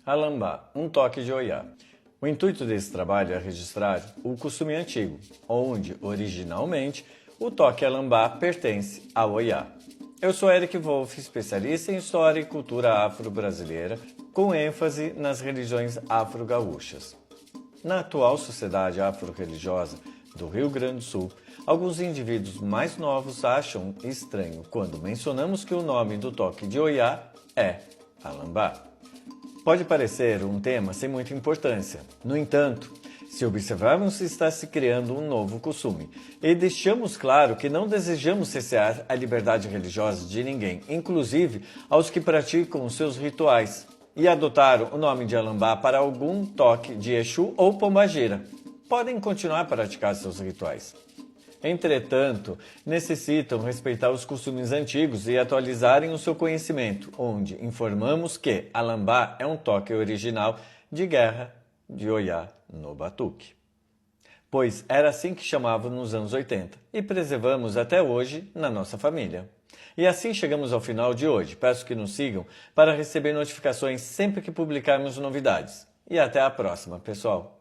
Alambá, um toque de Oiá. O intuito desse trabalho é registrar o costume antigo, onde, originalmente, o toque Alambá pertence ao Oiá. Eu sou Eric Wolff, especialista em História e Cultura Afro-Brasileira, com ênfase nas religiões afro-gaúchas. Na atual sociedade afro-religiosa do Rio Grande do Sul, alguns indivíduos mais novos acham estranho quando mencionamos que o nome do toque de Oiá é Alambá. Pode parecer um tema sem muita importância. No entanto, se observarmos, está se criando um novo costume e deixamos claro que não desejamos cessear a liberdade religiosa de ninguém, inclusive aos que praticam os seus rituais, e adotaram o nome de Alambá para algum toque de Exu ou Pombagira. Podem continuar a praticar seus rituais. Entretanto, necessitam respeitar os costumes antigos e atualizarem o seu conhecimento, onde informamos que Alambá é um toque original de guerra de Oiá no batuque. Pois era assim que chamavam nos anos 80 e preservamos até hoje na nossa família. E assim chegamos ao final de hoje. Peço que nos sigam para receber notificações sempre que publicarmos novidades. E até a próxima, pessoal!